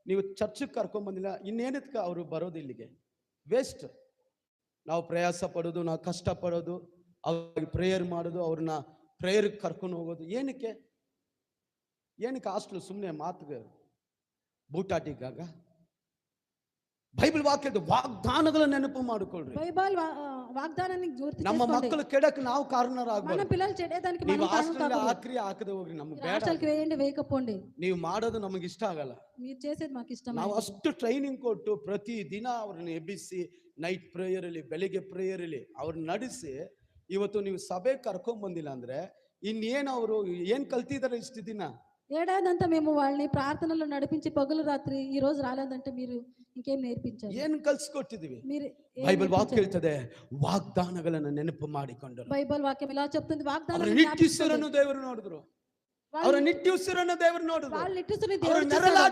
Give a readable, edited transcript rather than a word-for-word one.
ನೀವು ಚರ್ಚಿಗೆ ಕರ್ಕೊಂಡ್ ಬಂದಿಲ್ಲ, ಇನ್ನೇನಕ್ಕೆ ಅವರು ಬರೋದು ಇಲ್ಲಿಗೆ? ವೇಸ್ಟ್. ನಾವು ಪ್ರಯಾಸ ಪಡೋದು, ನಾವು ಕಷ್ಟ ಪಡೋದು, ಅವ್ರಿಗೆ ಪ್ರೇಯರ್ ಮಾಡೋದು, ಅವ್ರನ್ನ ಪ್ರೇಯರ್ಗೆ ಕರ್ಕೊಂಡು ಹೋಗೋದು ಏನಕ್ಕೆ? ಹಾಸ್ಟೆಲ್ ಸುಮ್ಮನೆ ಮಾತಿಗೆ ಬೂಟಾಟಿಗಾಗ? ಬೈಬಲ್ ವಾಕ್ಯದ ವಾಗ್ದಾನಗಳ ನೆನಪು ಮಾಡಿಕೊಳ್ಳ್ರಿ. బైబిల్ వాగ్దానాన్ని గుర్తు ನಮ್ಮ చేసుకోండి. ಮಕ್ಕಳು ಕೆಡಕ್ಕೆ ನಾವು మన ಕಾರಣರಾಗಬಾರ್ದು. పిల్లలు చెడేదానికి ನೀವು మనం కారణం ಹಾಸ್ಟೆಲ್ కాకూడదు. ಹಾಕ್ರಿ ಹಾಕದೆ ಹೋಗ್ರಿ, ನಮ್ಗೆ ಬೇಡ. హాస్టల్కి వేయండి వేయకపోండి, ನೀವು ಮಾಡೋದು ನಮಗೆ ಇಷ್ಟ ಆಗಲ್ಲ. మీరు చేసేది మాకు ఇష్టం. ನಾವು ಅಷ್ಟು ಟ್ರೈನಿಂಗ್ ಕೊಟ್ಟು ಪ್ರತಿ ದಿನ ಅವ್ರನ್ನ ಎಬ್ಬಿಸಿ ನೈಟ್ ಪ್ರೇಯರ್ ಅಲ್ಲಿ, ಬೆಳಿಗ್ಗೆ ಪ್ರೇಯರ್ ಅಲ್ಲಿ ಅವ್ರನ್ನ ನಡೆಸಿ ಇವತ್ತು ನೀವು ಸಭೆ ಕರ್ಕೊಂಡ್ ಬಂದಿಲ್ಲ ಅಂದ್ರೆ ಇನ್ನೇನು ಅವರು ಏನ್ ಕಲ್ತಿದಾರೆ ಇಷ್ಟು ದಿನ? ఏడాదంతా మేము వాళ్ళని ప్రార్థనలో నడిపించి పగలు రాత్రి ఈ రోజు రాలేదంటే మీరు ఇంకేం నేర్పించారు? ಏನ್ ಕಲ್ಸ್ಕೊಟ್ಟಿದೀವಿ? మీరు ಬೈಬಲ್ ವಾಕ್ಯ ಹೇಳ್ತದೆ, ವಾಗ್ದಾನಗಳನ್ನ ನೆನಪು ಮಾಡಿಕೊಂಡರು. బైబిల్ వాక్యం ఇలా చెప్తుంది, ಅವರ వాగ్దానాన్ని ನಿಟ್ಟುಸಿರನ್ನು ದೇವರು ನೋಡಿದ್ರು, ಅವರ ನಿಟ್ಟುಸಿರನ್ನು ದೇವರು ನೋಡಿದ್ರು, వాళ్ళు నిట్టుసుని ಅವರ దేవుడు ನೆರಳಾಟ